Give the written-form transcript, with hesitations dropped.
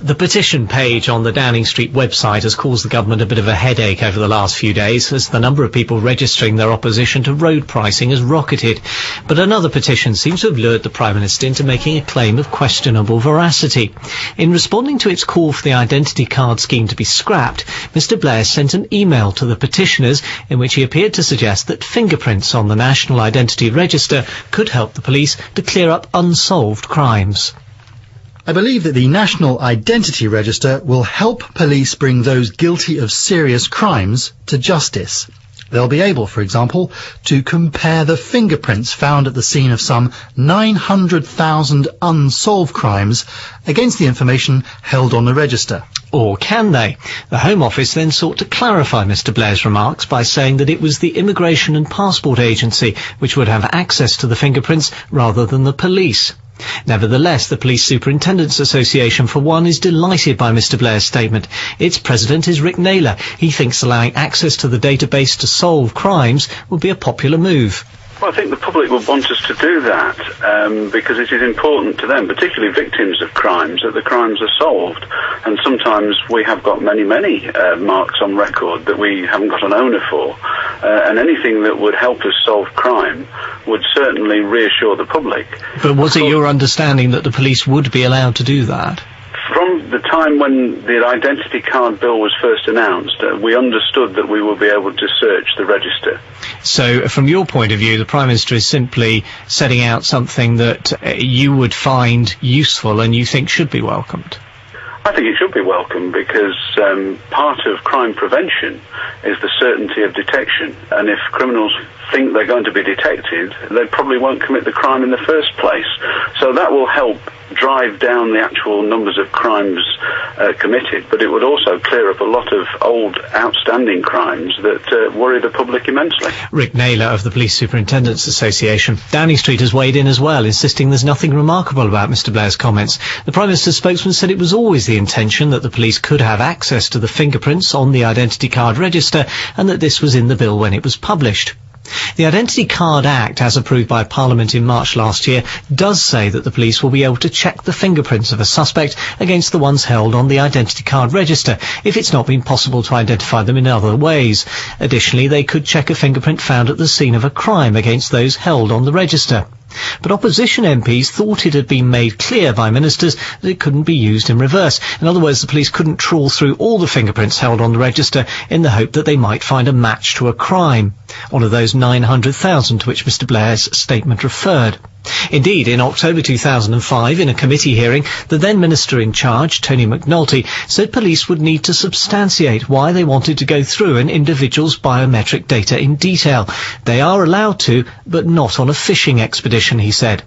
The petition page on the Downing Street website has caused the government a bit of a headache over the last few days, as the number of people registering their opposition to road pricing has rocketed. But another petition seems to have lured the Prime Minister into making a claim of questionable veracity. In responding to its call for the identity card scheme to be scrapped, Mr Blair sent an email to the petitioners in which he appeared to suggest that fingerprints on the National Identity Register could help the police to clear up unsolved crimes. I believe that the National Identity Register will help police bring those guilty of serious crimes to justice. They'll be able, for example, to compare the fingerprints found at the scene of some 900,000 unsolved crimes against the information held on the register. Or can they? The Home Office then sought to clarify Mr Blair's remarks by saying that it was the Immigration and Passport Agency which would have access to the fingerprints rather than the police. Nevertheless, the Police Superintendents Association, for one, is delighted by Mr Blair's statement. Its president is Rick Naylor. He thinks allowing access to the database to solve crimes would be a popular move. Well, I think the public would want us to do that because it is important to them, particularly victims of crimes, that the crimes are solved. And sometimes we have got many marks on record that we haven't got an owner for. And anything that would help us solve crime would certainly reassure the public. But was it your understanding that the police would be allowed to do that? From the time when the identity card bill was first announced, we understood that we would be able to search the register. So, from your point of view, the Prime Minister is simply setting out something that you would find useful and you think should be welcomed? I think it should be welcome because part of crime prevention is the certainty of detection. And if criminals think they're going to be detected, they probably won't commit the crime in the first place. So that will help drive down the actual numbers of crimes committed, but it would also clear up a lot of old outstanding crimes that worry the public immensely. Rick Naylor of the Police Superintendents Association. Downing Street has weighed in as well, insisting there's nothing remarkable about Mr Blair's comments. The Prime Minister's spokesman said it was always the intention that the police could have access to the fingerprints on the identity card register and that this was in the bill when it was published. The Identity Card Act, as approved by Parliament in March last year, does say that the police will be able to check the fingerprints of a suspect against the ones held on the identity card register if it's not been possible to identify them in other ways. Additionally, they could check a fingerprint found at the scene of a crime against those held on the register. But opposition MPs thought it had been made clear by ministers that it couldn't be used in reverse. In other words, the police couldn't trawl through all the fingerprints held on the register in the hope that they might find a match to a crime, one of those 900,000 to which Mr Blair's statement referred. Indeed, in October 2005, in a committee hearing, the then minister in charge, Tony McNulty, said police would need to substantiate why they wanted to go through an individual's biometric data in detail. They are allowed to, but not on a fishing expedition, he said.